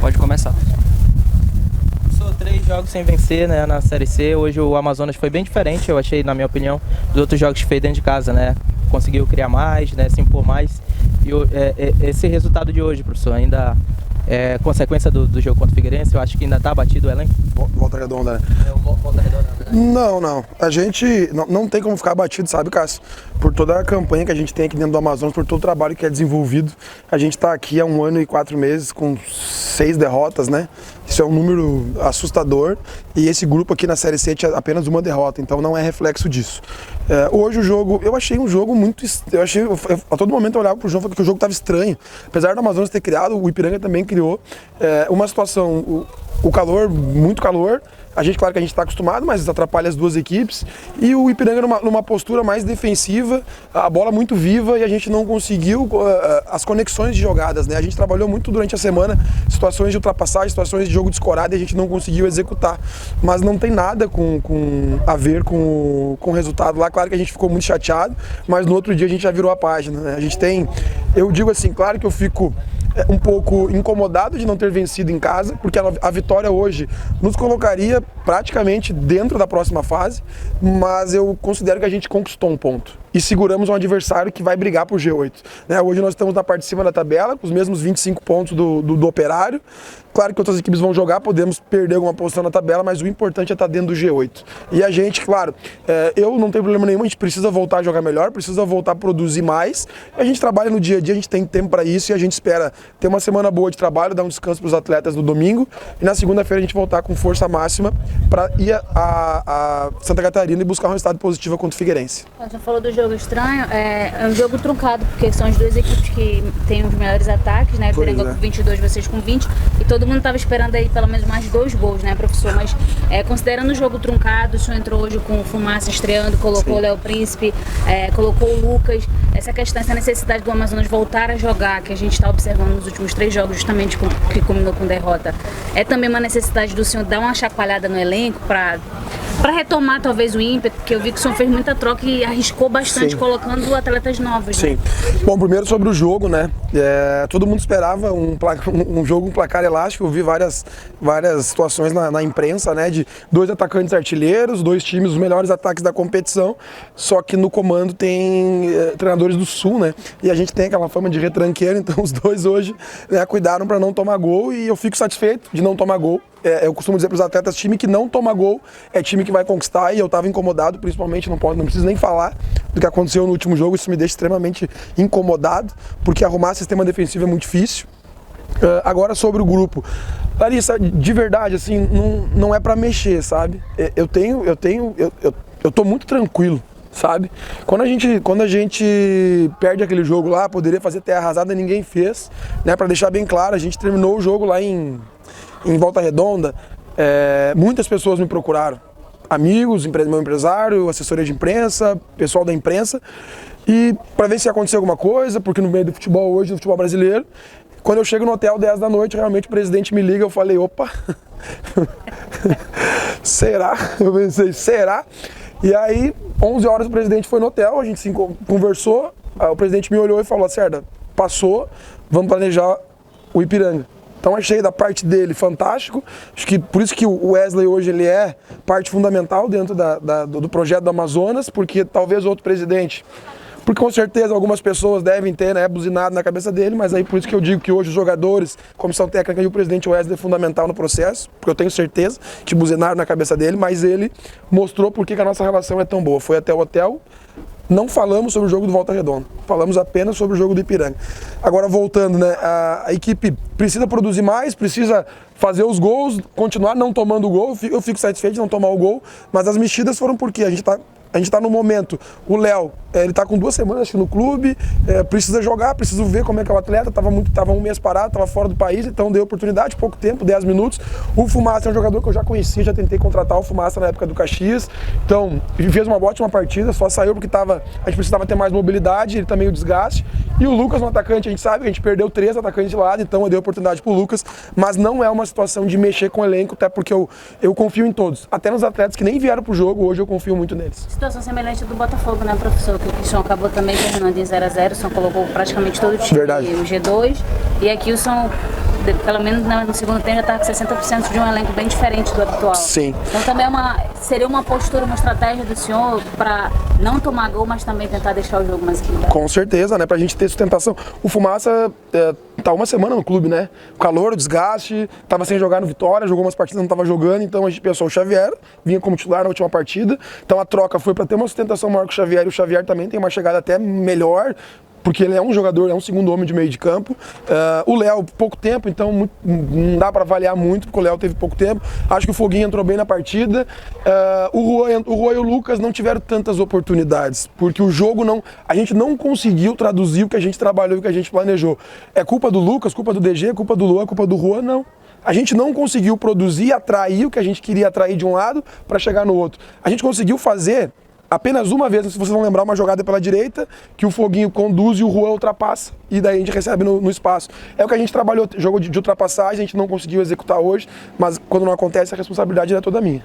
Pode começar. Sou 3 jogos sem vencer, né, na Série C. Hoje o Amazonas foi bem diferente, eu achei, na minha opinião, dos outros jogos que fez dentro de casa, né? Conseguiu criar mais, né, se impor mais. E esse resultado de hoje, professor, ainda é consequência do jogo contra o Figueirense? Eu acho que ainda está batido o elenco. Volta Redonda, né? É o Volta Redonda, né? Não. A gente não tem como ficar abatido, sabe, Cássio? Por toda a campanha que a gente tem aqui dentro do Amazonas, por todo o trabalho que é desenvolvido. A gente está aqui há 1 ano e 4 meses com 6 derrotas, né? Isso é um número assustador. E esse grupo aqui na Série C tinha apenas 1 derrota, então não é reflexo disso. Hoje o jogo, eu achei um jogo muito... A todo momento eu olhava pro jogo e falei que o jogo estava estranho. Apesar do Amazonas ter criado, o Ipiranga também criou uma situação... O calor, muito calor, claro que a gente está acostumado, mas atrapalha as duas equipes. E o Ipiranga numa postura mais defensiva, a bola muito viva e a gente não conseguiu as conexões de jogadas, né? A gente trabalhou muito durante a semana, situações de ultrapassagem, situações de jogo descorado e a gente não conseguiu executar. Mas não tem nada a ver com o resultado lá. Claro que a gente ficou muito chateado, mas no outro dia a gente já virou a página, né? Eu digo assim, claro que eu fico um pouco incomodado de não ter vencido em casa, porque a vitória hoje nos colocaria praticamente dentro da próxima fase, mas eu considero que a gente conquistou um ponto e seguramos um adversário que vai brigar por G8. Né? Hoje nós estamos na parte de cima da tabela, com os mesmos 25 pontos do Operário. Claro que outras equipes vão jogar, podemos perder alguma posição na tabela, mas o importante é estar dentro do G8. E a gente, claro, eu não tenho problema nenhum, a gente precisa voltar a jogar melhor, precisa voltar a produzir mais. A gente trabalha no dia a dia, a gente tem tempo para isso e a gente espera ter uma semana boa de trabalho, dar um descanso para os atletas no domingo e na segunda-feira a gente voltar com força máxima para ir a Santa Catarina e buscar um resultado positivo contra o Figueirense. Você falou do jogo estranho, é um jogo truncado, porque são as duas equipes que têm os melhores ataques, né? Ipiranga com 22, vocês com 20, e todo mundo estava esperando aí pelo menos mais 2 gols, né, professor? Mas considerando o jogo truncado, o senhor entrou hoje com o Fumaça estreando, colocou o Léo Príncipe, colocou o Lucas, essa questão, essa necessidade do Amazonas voltar a jogar, que a gente está observando nos últimos 3 jogos, justamente que culminou com derrota, é também uma necessidade do senhor dar uma chacoalhada no elenco para retomar talvez o ímpeto, porque eu vi que o senhor fez muita troca e arriscou bastante. Sim. Colocando atletas novos. Sim. Né? Bom, primeiro sobre o jogo, né? Todo mundo esperava um jogo, um placar elástico. Eu vi várias situações na imprensa, né? De 2 atacantes artilheiros, 2 times, os melhores ataques da competição. Só que no comando tem treinadores do Sul, né? E a gente tem aquela fama de retranqueiro, então os 2 hoje, né, cuidaram para não tomar gol e eu fico satisfeito de não tomar gol. Eu costumo dizer para os atletas, time que não toma gol é time que vai conquistar, e eu estava incomodado, principalmente, não preciso nem falar do que aconteceu no último jogo, isso me deixa extremamente incomodado, porque arrumar sistema defensivo é muito difícil. Agora sobre o grupo, Larissa, de verdade, assim, não é para mexer, sabe? Eu tô muito tranquilo, sabe? Quando a gente perde aquele jogo lá, poderia fazer terra arrasada, ninguém fez, né? Para deixar bem claro, a gente terminou o jogo lá em Volta Redonda, muitas pessoas me procuraram, amigos, meu empresário, assessoria de imprensa, pessoal da imprensa, e para ver se ia acontecer alguma coisa, porque no meio do futebol hoje, do futebol brasileiro, quando eu chego no hotel 10 da noite, realmente o presidente me liga, eu falei, opa, será? Eu pensei, será? E aí, 11 horas o presidente foi no hotel, a gente se conversou, o presidente me olhou e falou, Cerda, passou, vamos planejar o Ipiranga. Então achei da parte dele fantástico, acho que por isso que o Wesley hoje ele é parte fundamental dentro do projeto do Amazonas, porque talvez outro presidente, porque com certeza algumas pessoas devem ter, né, buzinado na cabeça dele, mas aí por isso que eu digo que hoje os jogadores, comissão técnica e o presidente Wesley é fundamental no processo, porque eu tenho certeza que buzinaram na cabeça dele, mas ele mostrou por que a nossa relação é tão boa. Foi até o hotel. Não falamos sobre o jogo do Volta Redonda, falamos apenas sobre o jogo do Ipiranga. Agora voltando, né, a equipe precisa produzir mais, precisa fazer os gols, continuar não tomando gol, eu fico satisfeito de não tomar o gol, mas as mexidas foram porque a gente tá no momento, o Léo, ele tá com 2 semanas acho que no clube, precisa jogar, precisa ver como é que é o atleta, tava 1 mês parado, tava fora do país, então deu oportunidade, pouco tempo, 10 minutos. O Fumaça é um jogador que eu já conhecia, já tentei contratar o Fumaça na época do Caxias, então fez uma ótima partida, só saiu porque a gente precisava ter mais mobilidade, ele tá meio desgaste. E o Lucas, um atacante, a gente sabe que a gente perdeu 3 atacantes de lado, então eu dei oportunidade pro Lucas, mas não é uma situação de mexer com o elenco, até porque eu confio em todos, até nos atletas que nem vieram pro jogo, hoje eu confio muito neles. Situação semelhante do Botafogo, né, professor? Que o Cristiano acabou também terminando em 0-0, o São colocou praticamente todo o time, Verdade. O G2, e aqui o São pelo menos no segundo tempo já estava com 60% de um elenco bem diferente do habitual. Sim. Então também seria uma postura, uma estratégia do senhor para não tomar gol, mas também tentar deixar o jogo mais equilibrado. Com certeza, né? Pra gente ter sustentação. O Fumaça tá uma semana no clube, né? O calor, o desgaste, tava sem jogar no Vitória, jogou umas partidas, não tava jogando, então a gente pensou o Xavier, vinha como titular na última partida, então a troca foi para ter uma sustentação maior que o Xavier, e o Xavier também tem uma chegada até melhor, porque ele é um jogador, é um segundo homem de meio de campo. O Léo, pouco tempo, então não dá para avaliar muito, porque o Léo teve pouco tempo. Acho que o Foguinho entrou bem na partida. O Juan e o Lucas não tiveram tantas oportunidades, porque o jogo a gente não conseguiu traduzir o que a gente trabalhou e o que a gente planejou. É culpa do Lucas, culpa do DG, culpa do Luan, culpa do Juan? Não. A gente não conseguiu produzir, atrair o que a gente queria atrair de um lado para chegar no outro. A gente conseguiu fazer apenas uma vez, se vocês vão lembrar, uma jogada pela direita, que o Foguinho conduz e o Juan ultrapassa, e daí a gente recebe no espaço. É o que a gente trabalhou, jogo de ultrapassagem, a gente não conseguiu executar hoje, mas quando não acontece, a responsabilidade é toda minha.